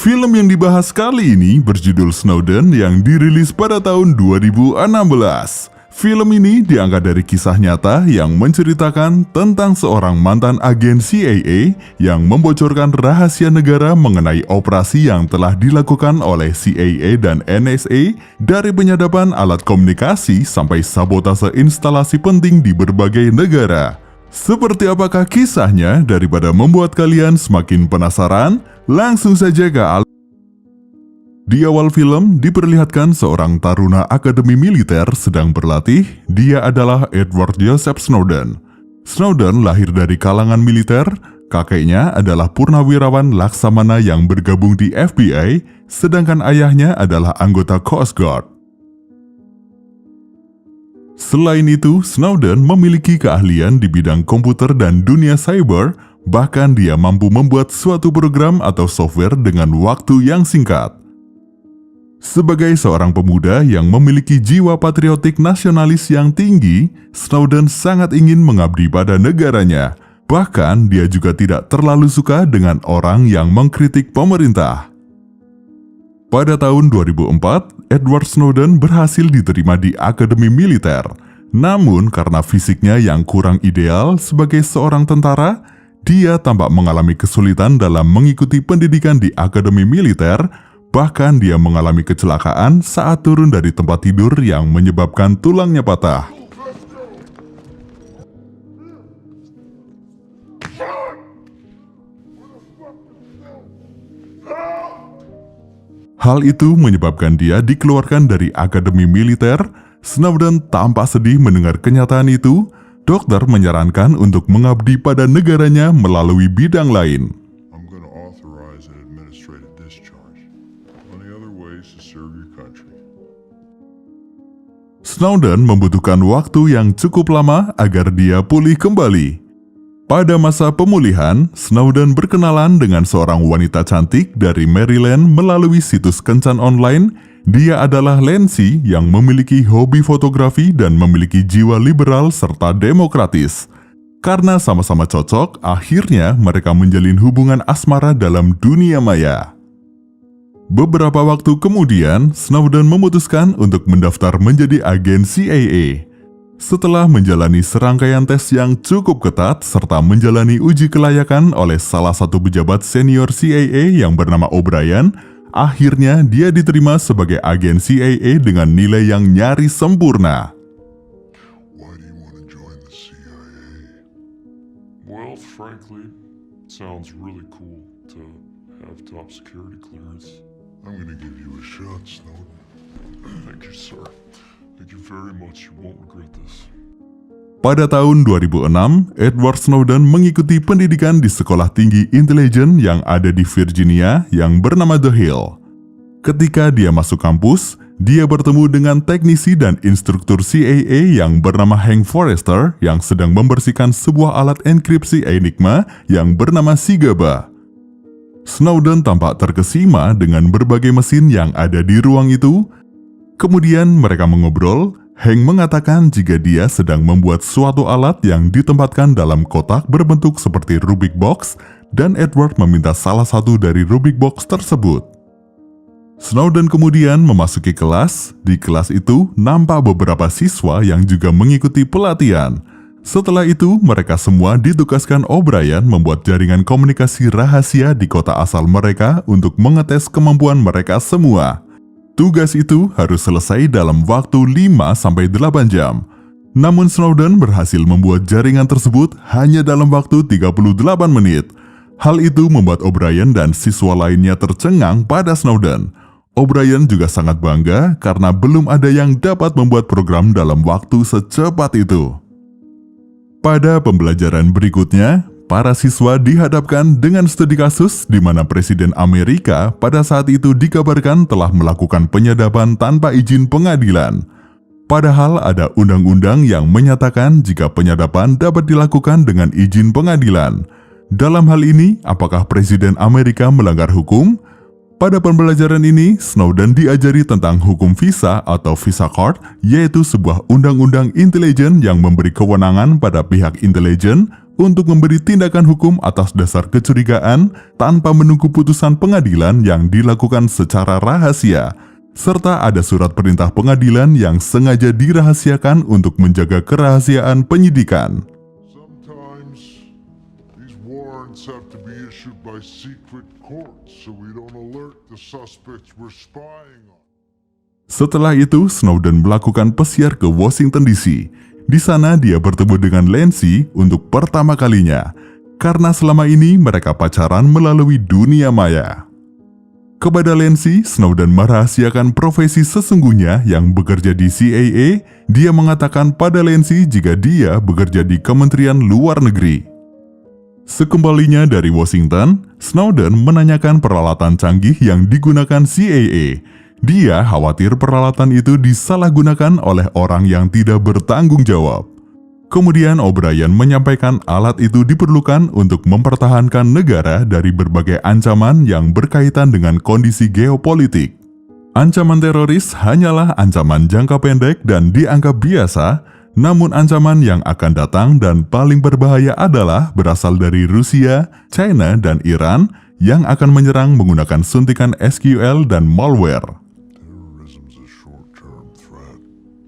Film yang dibahas kali ini berjudul Snowden yang dirilis pada tahun 2016. Film ini diangkat dari kisah nyata yang menceritakan tentang seorang mantan agen CIA yang membocorkan rahasia negara mengenai operasi yang telah dilakukan oleh CIA dan NSA dari penyadapan alat komunikasi sampai sabotase instalasi penting di berbagai negara. Seperti apakah kisahnya? Daripada membuat kalian semakin penasaran, langsung saja ke Di awal film diperlihatkan seorang taruna akademi militer sedang berlatih. Dia adalah Edward Joseph Snowden. Snowden lahir dari kalangan militer. Kakeknya adalah purnawirawan Laksamana yang bergabung di FBI, sedangkan ayahnya adalah anggota Coast Guard. Selain itu, Snowden memiliki keahlian di bidang komputer dan dunia cyber, bahkan dia mampu membuat suatu program atau software dengan waktu yang singkat. Sebagai seorang pemuda yang memiliki jiwa patriotik nasionalis yang tinggi, Snowden sangat ingin mengabdi pada negaranya. Bahkan dia juga tidak terlalu suka dengan orang yang mengkritik pemerintah. Pada tahun 2004, Edward Snowden berhasil diterima di Akademi Militer. Namun karena fisiknya yang kurang ideal sebagai seorang tentara, dia tampak mengalami kesulitan dalam mengikuti pendidikan di Akademi Militer. Bahkan dia mengalami kecelakaan saat turun dari tempat tidur yang menyebabkan tulangnya patah. Hal itu menyebabkan dia dikeluarkan dari Akademi Militer. Snowden tampak sedih mendengar kenyataan itu. Dokter menyarankan untuk mengabdi pada negaranya melalui bidang lain. Snowden membutuhkan waktu yang cukup lama agar dia pulih kembali. Pada masa pemulihan, Snowden berkenalan dengan seorang wanita cantik dari Maryland melalui situs kencan online. Dia adalah Lancy yang memiliki hobi fotografi dan memiliki jiwa liberal serta demokratis. Karena sama-sama cocok, akhirnya mereka menjalin hubungan asmara dalam dunia maya. Beberapa waktu kemudian, Snowden memutuskan untuk mendaftar menjadi agen CIA. Setelah menjalani serangkaian tes yang cukup ketat serta menjalani uji kelayakan oleh salah satu pejabat senior CIA yang bernama O'Brien, akhirnya dia diterima sebagai agen CIA dengan nilai yang nyaris sempurna. Why do you want to join the CIA? Well, frankly, it sounds really cool to have top security clearance. I'm gonna give you a shot, Snowden. Thank you, sir. Thank you very much. You won't regret this. Pada tahun 2006, Edward Snowden mengikuti pendidikan di sekolah tinggi intelijen yang ada di Virginia yang bernama The Hill. Ketika dia masuk kampus, dia bertemu dengan teknisi dan instruktur CIA yang bernama Hank Forrester yang sedang membersihkan sebuah alat enkripsi Enigma yang bernama Sigaba. Snowden tampak terkesima dengan berbagai mesin yang ada di ruang itu. Kemudian mereka mengobrol. Hank mengatakan jika dia sedang membuat suatu alat yang ditempatkan dalam kotak berbentuk seperti Rubik Box, dan Edward meminta salah satu dari Rubik Box tersebut. Snowden kemudian memasuki kelas. Di kelas itu nampak beberapa siswa yang juga mengikuti pelatihan. Setelah itu, mereka semua ditugaskan O'Brien membuat jaringan komunikasi rahasia di kota asal mereka untuk mengetes kemampuan mereka semua. Tugas itu harus selesai dalam waktu 5-8 jam. Namun Snowden berhasil membuat jaringan tersebut hanya dalam waktu 38 menit. Hal itu membuat O'Brien dan siswa lainnya tercengang pada Snowden. O'Brien juga sangat bangga karena belum ada yang dapat membuat program dalam waktu secepat itu. Pada pembelajaran berikutnya, para siswa dihadapkan dengan studi kasus di mana Presiden Amerika pada saat itu dikabarkan telah melakukan penyadapan tanpa izin pengadilan. Padahal ada undang-undang yang menyatakan jika penyadapan dapat dilakukan dengan izin pengadilan. Dalam hal ini, apakah Presiden Amerika melanggar hukum? Pada pembelajaran ini, Snowden diajari tentang hukum visa atau visa card, yaitu sebuah undang-undang intelijen yang memberi kewenangan pada pihak intelijen untuk memberi tindakan hukum atas dasar kecurigaan tanpa menunggu putusan pengadilan yang dilakukan secara rahasia, serta ada surat perintah pengadilan yang sengaja dirahasiakan untuk menjaga kerahasiaan penyidikan. Sometimes these warrants have to be issued by secret courts so we don't alert the suspects we're spying on. Setelah itu, Snowden melakukan pesiar ke Washington DC. Di sana dia bertemu dengan Lancy untuk pertama kalinya, karena selama ini mereka pacaran melalui dunia maya. Kepada Lancy, Snowden merahasiakan profesi sesungguhnya yang bekerja di CIA. Dia mengatakan pada Lancy jika dia bekerja di Kementerian Luar Negeri. Sekembalinya dari Washington, Snowden menanyakan peralatan canggih yang digunakan CIA. Dia khawatir peralatan itu disalahgunakan oleh orang yang tidak bertanggung jawab. Kemudian O'Brien menyampaikan alat itu diperlukan untuk mempertahankan negara dari berbagai ancaman yang berkaitan dengan kondisi geopolitik. Ancaman teroris hanyalah ancaman jangka pendek dan dianggap biasa, namun ancaman yang akan datang dan paling berbahaya adalah berasal dari Rusia, China, dan Iran yang akan menyerang menggunakan suntikan SQL dan malware. Terrorism's a short-term threat.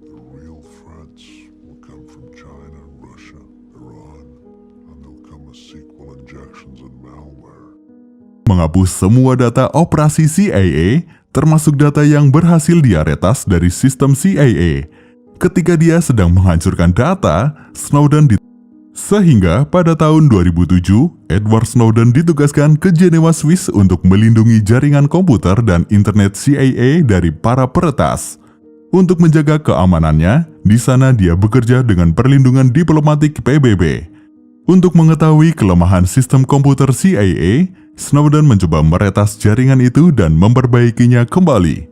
The real threats will come from China, Russia, Iran, and they'll come as SQL injections and malware. Menghapus semua data operasi CIA, termasuk data yang berhasil dia retas dari sistem CIA. Ketika dia sedang menghancurkan data, Sehingga pada tahun 2007, Edward Snowden ditugaskan ke Jenewa, Swiss untuk melindungi jaringan komputer dan internet CIA dari para peretas. Untuk menjaga keamanannya, di sana dia bekerja dengan perlindungan diplomatik PBB. Untuk mengetahui kelemahan sistem komputer CIA, Snowden mencoba meretas jaringan itu dan memperbaikinya kembali.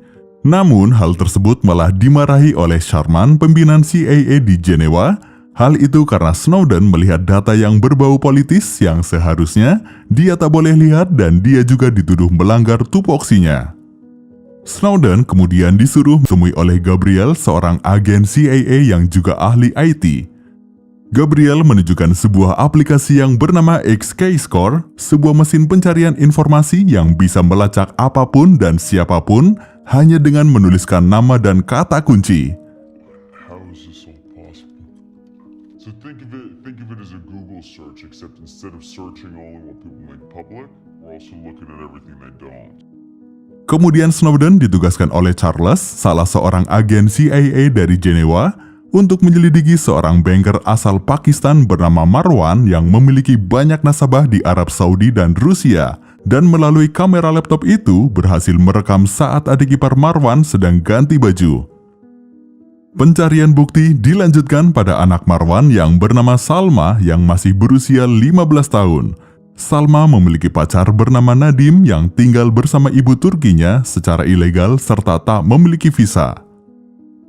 Namun, hal tersebut malah dimarahi oleh Sharman, pimpinan CIA di Jenewa. Hal itu karena Snowden melihat data yang berbau politis yang seharusnya dia tak boleh lihat dan dia juga dituduh melanggar tupoksinya. Snowden kemudian disuruh ditemui oleh Gabriel, seorang agen CIA yang juga ahli IT. Gabriel menunjukkan sebuah aplikasi yang bernama XKeyscore, sebuah mesin pencarian informasi yang bisa melacak apapun dan siapapun hanya dengan menuliskan nama dan kata kunci. How is this all possible? So think of it as a Google search, except instead of searching only what people make public, we're also looking at everything they don't. Kemudian Snowden ditugaskan oleh Charles, salah seorang agen CIA dari Jenewa, untuk menyelidiki seorang banker asal Pakistan bernama Marwan yang memiliki banyak nasabah di Arab Saudi dan Rusia, dan melalui kamera laptop itu berhasil merekam saat adik ipar Marwan sedang ganti baju. Pencarian bukti dilanjutkan pada anak Marwan yang bernama Salma yang masih berusia 15 tahun. Salma memiliki pacar bernama Nadim yang tinggal bersama ibu Turkinya secara ilegal serta tak memiliki visa.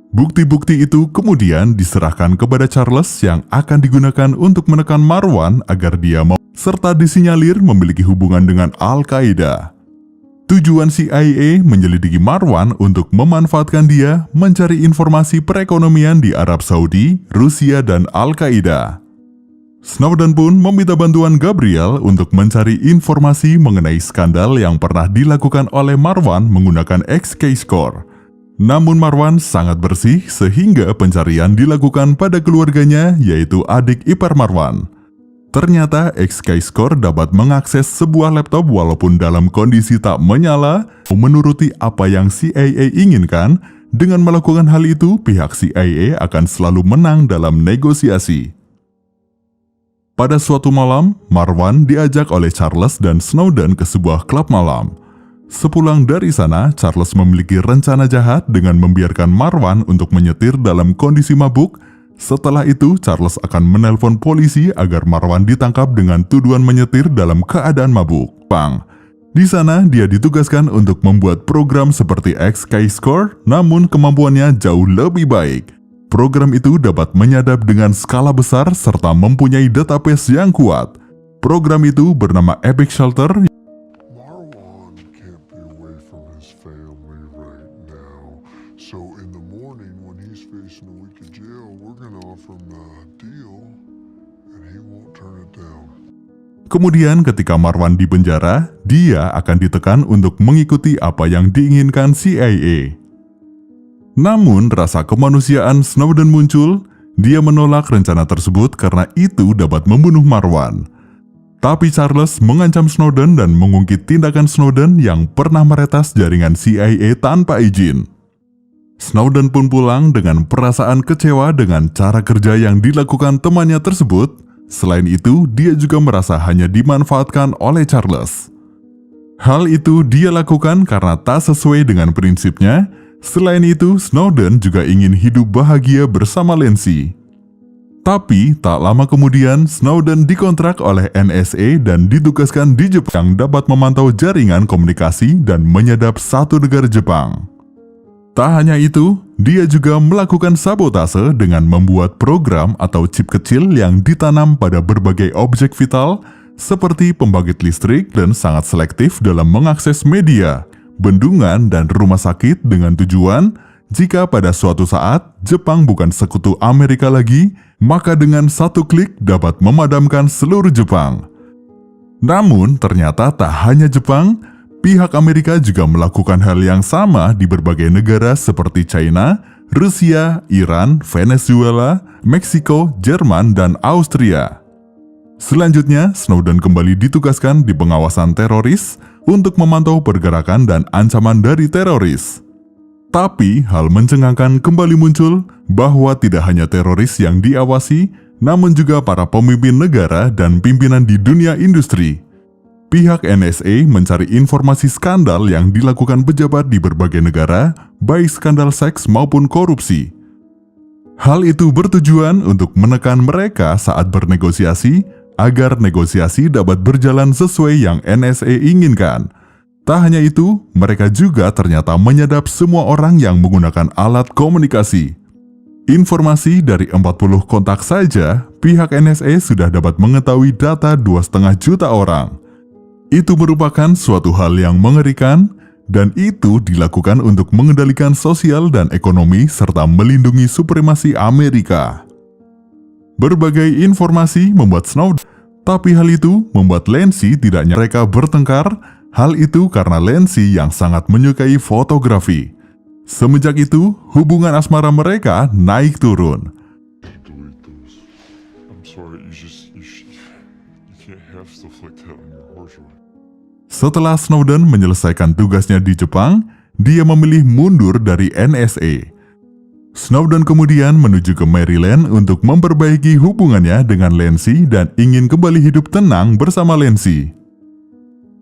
Bukti-bukti itu kemudian diserahkan kepada Charles yang akan digunakan untuk menekan Marwan agar dia mau serta disinyalir memiliki hubungan dengan Al-Qaeda. Tujuan CIA menyelidiki Marwan untuk memanfaatkan dia mencari informasi perekonomian di Arab Saudi, Rusia, dan Al-Qaeda. Snowden pun meminta bantuan Gabriel untuk mencari informasi mengenai skandal yang pernah dilakukan oleh Marwan menggunakan XKeyscore. Namun Marwan sangat bersih sehingga pencarian dilakukan pada keluarganya, yaitu adik ipar Marwan. Ternyata XKeyscore dapat mengakses sebuah laptop walaupun dalam kondisi tak menyala, menuruti apa yang CIA inginkan. Dengan melakukan hal itu, pihak CIA akan selalu menang dalam negosiasi. Pada suatu malam, Marwan diajak oleh Charles dan Snowden ke sebuah klub malam. Sepulang dari sana, Charles memiliki rencana jahat dengan membiarkan Marwan untuk menyetir dalam kondisi mabuk. Setelah itu, Charles akan menelpon polisi agar Marwan ditangkap dengan tuduhan menyetir dalam keadaan mabuk. Di sana, dia ditugaskan untuk membuat program seperti XKeyscore, namun kemampuannya jauh lebih baik. Program itu dapat menyadap dengan skala besar serta mempunyai database yang kuat. Program itu bernama Epic Shelter. Marwan can't be away from his family right now. So in the morning when he's facing a week of jail, we're gonna offer him a deal, and he won't turn it down. Kemudian ketika Marwan di penjara, dia akan ditekan untuk mengikuti apa yang diinginkan CIA. Namun rasa kemanusiaan Snowden muncul, dia menolak rencana tersebut karena itu dapat membunuh Marwan. Tapi Charles mengancam Snowden dan mengungkit tindakan Snowden yang pernah meretas jaringan CIA tanpa izin. Snowden pun pulang dengan perasaan kecewa dengan cara kerja yang dilakukan temannya tersebut. Selain itu, dia juga merasa hanya dimanfaatkan oleh Charles. Hal itu dia lakukan karena tak sesuai dengan prinsipnya. Selain itu, Snowden juga ingin hidup bahagia bersama Lancy. Tapi, tak lama kemudian, Snowden dikontrak oleh NSA dan ditugaskan di Jepang yang dapat memantau jaringan komunikasi dan menyadap satu negara Jepang. Tak hanya itu, dia juga melakukan sabotase dengan membuat program atau chip kecil yang ditanam pada berbagai objek vital seperti pembangkit listrik dan sangat selektif dalam mengakses media, bendungan, dan rumah sakit dengan tujuan jika pada suatu saat Jepang bukan sekutu Amerika lagi, maka dengan satu klik dapat memadamkan seluruh Jepang. Namun ternyata tak hanya Jepang, pihak Amerika juga melakukan hal yang sama di berbagai negara seperti China, Rusia, Iran, Venezuela, Meksiko, Jerman, dan Austria. Selanjutnya, Snowden kembali ditugaskan di pengawasan teroris untuk memantau pergerakan dan ancaman dari teroris. Tapi, hal mencengangkan kembali muncul bahwa tidak hanya teroris yang diawasi, namun juga para pemimpin negara dan pimpinan di dunia industri. Pihak NSA mencari informasi skandal yang dilakukan pejabat di berbagai negara, baik skandal seks maupun korupsi. Hal itu bertujuan untuk menekan mereka saat bernegosiasi, agar negosiasi dapat berjalan sesuai yang NSA inginkan. Tak hanya itu, mereka juga ternyata menyadap semua orang yang menggunakan alat komunikasi. Informasi dari 40 kontak saja, pihak NSA sudah dapat mengetahui data 2,5 juta orang. Itu merupakan suatu hal yang mengerikan, dan itu dilakukan untuk mengendalikan sosial dan ekonomi serta melindungi supremasi Amerika. Berbagai informasi membuat Snowden, tapi hal itu membuat Lancy tidak mereka bertengkar. Hal itu karena Lancy yang sangat menyukai fotografi. Semenjak itu, hubungan asmara mereka naik turun. Delete those. I'm sorry, you can't have stuff like that on your hard drive. Setelah Snowden menyelesaikan tugasnya di Jepang, dia memilih mundur dari NSA. Snowden kemudian menuju ke Maryland untuk memperbaiki hubungannya dengan Lancy dan ingin kembali hidup tenang bersama Lancy.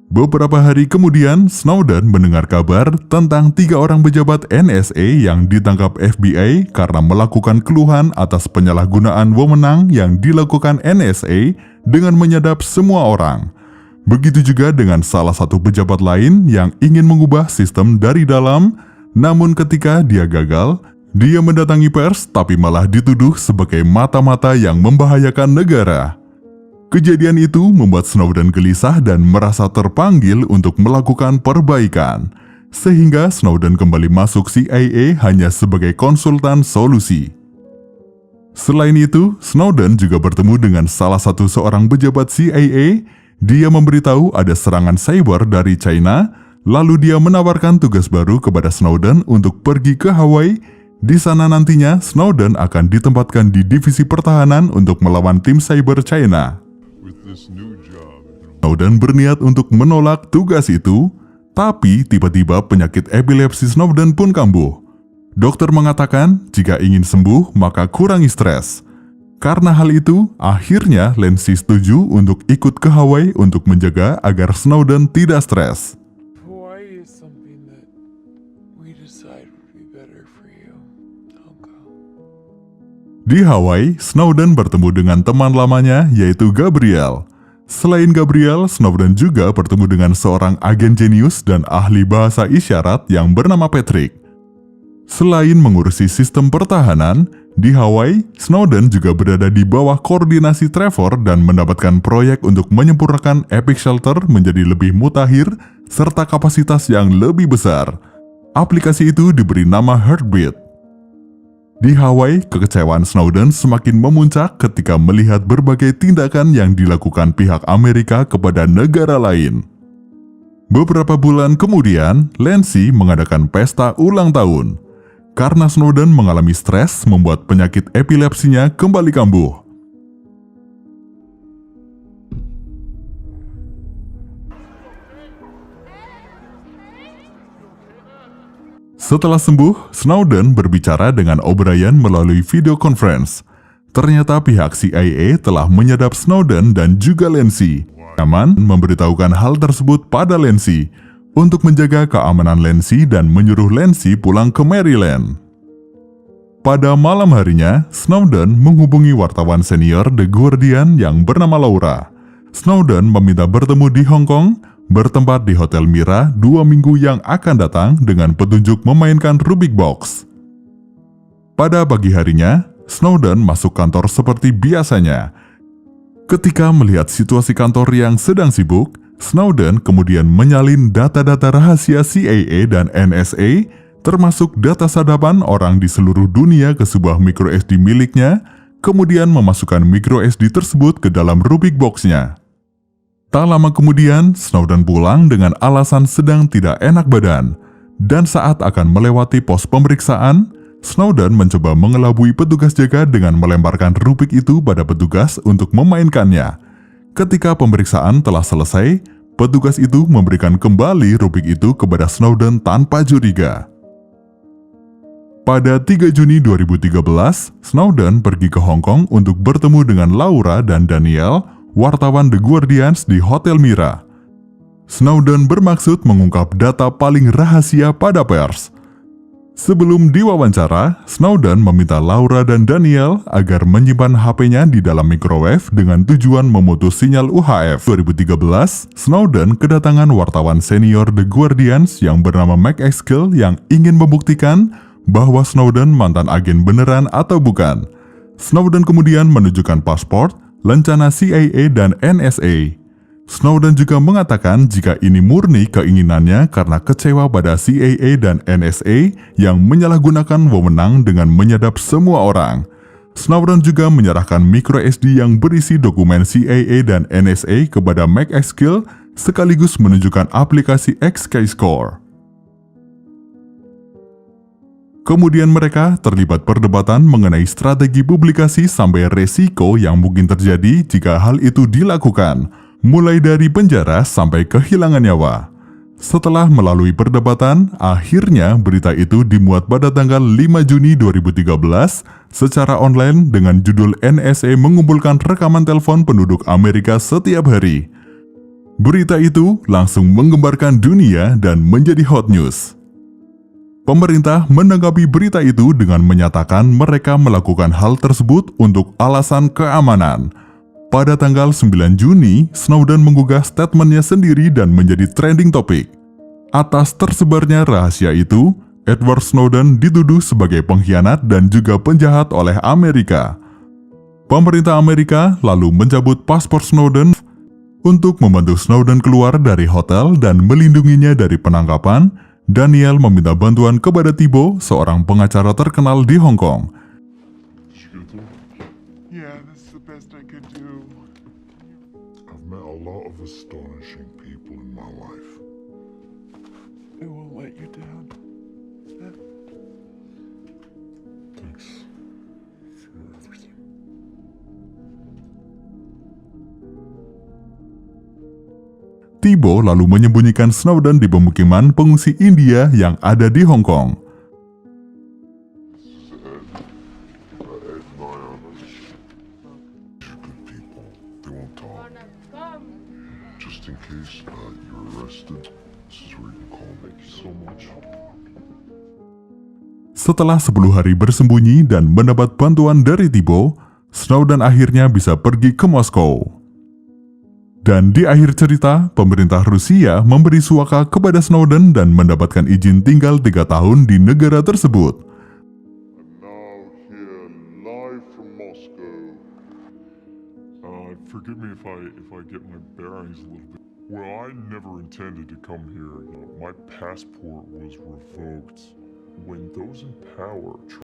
Beberapa hari kemudian, Snowden mendengar kabar tentang 3 orang pejabat NSA yang ditangkap FBI karena melakukan keluhan atas penyalahgunaan wewenang yang dilakukan NSA dengan menyadap semua orang. Begitu juga dengan salah satu pejabat lain yang ingin mengubah sistem dari dalam, namun ketika dia gagal, dia mendatangi pers tapi malah dituduh sebagai mata-mata yang membahayakan negara. Kejadian itu membuat Snowden gelisah dan merasa terpanggil untuk melakukan perbaikan, sehingga Snowden kembali masuk CIA hanya sebagai konsultan solusi. Selain itu, Snowden juga bertemu dengan salah satu seorang pejabat CIA. Dia memberitahu ada serangan cyber dari China, lalu dia menawarkan tugas baru kepada Snowden untuk pergi ke Hawaii. Di sana nantinya, Snowden akan ditempatkan di divisi pertahanan untuk melawan tim cyber China. Snowden berniat untuk menolak tugas itu, tapi tiba-tiba penyakit epilepsi Snowden pun kambuh. Dokter mengatakan jika ingin sembuh maka kurangi stres. Karena hal itu, akhirnya Lancy setuju untuk ikut ke Hawaii untuk menjaga agar Snowden tidak stres. Hawaii is something that we decide would be better for you. I'll go. Di Hawaii, Snowden bertemu dengan teman lamanya yaitu Gabriel. Selain Gabriel, Snowden juga bertemu dengan seorang agen jenius dan ahli bahasa isyarat yang bernama Patrick. Selain mengurusi sistem pertahanan, di Hawaii, Snowden juga berada di bawah koordinasi Trevor dan mendapatkan proyek untuk menyempurnakan Epic Shelter menjadi lebih mutakhir serta kapasitas yang lebih besar. Aplikasi itu diberi nama Heartbeat. Di Hawaii, kekecewaan Snowden semakin memuncak ketika melihat berbagai tindakan yang dilakukan pihak Amerika kepada negara lain. Beberapa bulan kemudian, Lancy mengadakan pesta ulang tahun. Karena Snowden mengalami stres membuat penyakit epilepsinya kembali kambuh. Setelah sembuh, Snowden berbicara dengan O'Brien melalui video conference. Ternyata pihak CIA telah menyadap Snowden dan juga Lancy. Aman memberitahukan hal tersebut pada Lancy untuk menjaga keamanan Lancy dan menyuruh Lancy pulang ke Maryland. Pada malam harinya, Snowden menghubungi wartawan senior The Guardian yang bernama Laura. Snowden meminta bertemu di Hong Kong, bertempat di Hotel Mira 2 minggu yang akan datang dengan petunjuk memainkan Rubik Box. Pada pagi harinya, Snowden masuk kantor seperti biasanya. Ketika melihat situasi kantor yang sedang sibuk, Snowden kemudian menyalin data-data rahasia CIA dan NSA, termasuk data sadapan orang di seluruh dunia ke sebuah microSD miliknya, kemudian memasukkan microSD tersebut ke dalam Rubik Box-nya. Tak lama kemudian, Snowden pulang dengan alasan sedang tidak enak badan, dan saat akan melewati pos pemeriksaan, Snowden mencoba mengelabui petugas jaga dengan melemparkan Rubik itu pada petugas untuk memainkannya. Ketika pemeriksaan telah selesai, petugas itu memberikan kembali Rubik itu kepada Snowden tanpa curiga. Pada 3 Juni 2013, Snowden pergi ke Hong Kong untuk bertemu dengan Laura dan Daniel, wartawan The Guardian di Hotel Mira. Snowden bermaksud mengungkap data paling rahasia pada pers. Sebelum diwawancara, Snowden meminta Laura dan Daniel agar menyimpan HP-nya di dalam microwave dengan tujuan memutus sinyal UHF. 2013, Snowden kedatangan wartawan senior The Guardian yang bernama Mike Exkel yang ingin membuktikan bahwa Snowden mantan agen beneran atau bukan. Snowden kemudian menunjukkan paspor, lencana CIA dan NSA. Snowden juga mengatakan jika ini murni keinginannya karena kecewa pada CIA dan NSA yang menyalahgunakan wewenang dengan menyadap semua orang. Snowden juga menyerahkan microSD yang berisi dokumen CIA dan NSA kepada Mike Exkel sekaligus menunjukkan aplikasi XKeyscore. Kemudian mereka terlibat perdebatan mengenai strategi publikasi sampai resiko yang mungkin terjadi jika hal itu dilakukan, mulai dari penjara sampai kehilangan nyawa. Setelah melalui perdebatan, akhirnya berita itu dimuat pada tanggal 5 Juni 2013 secara online dengan judul NSA mengumpulkan rekaman telepon penduduk Amerika setiap hari. Berita itu langsung menggembarkan dunia dan menjadi hot news. Pemerintah menanggapi berita itu dengan menyatakan mereka melakukan hal tersebut untuk alasan keamanan. Pada tanggal 9 Juni, Snowden menggugah statementnya sendiri dan menjadi trending topik. Atas tersebarnya rahasia itu, Edward Snowden dituduh sebagai pengkhianat dan juga penjahat oleh Amerika. Pemerintah Amerika lalu mencabut paspor Snowden untuk membantu Snowden keluar dari hotel dan melindunginya dari penangkapan. Daniel meminta bantuan kepada Thibault, seorang pengacara terkenal di Hong Kong. Did you get through? Yeah, this is the best I could do. I've met a lot of astonishing people in my life. I won't let you down. Thanks for everything. Thibault lalu menyembunyikan Snowden di pemukiman pengungsi India yang ada di Hong Kong. Ed and I are good people. They won't talk. Just in case you're arrested, this is where you can call me. Thank you so much. Setelah 10 hari bersembunyi dan mendapat bantuan dari Thibault, Snowden akhirnya bisa pergi ke Moskow. Dan di akhir cerita, pemerintah Rusia memberi suaka kepada Snowden dan mendapatkan izin tinggal 3 tahun di negara tersebut. I'm now here live from Moscow. Forgive me if I get my bearings a little bit. Well, I never intended to come here. My passport was revoked when those in power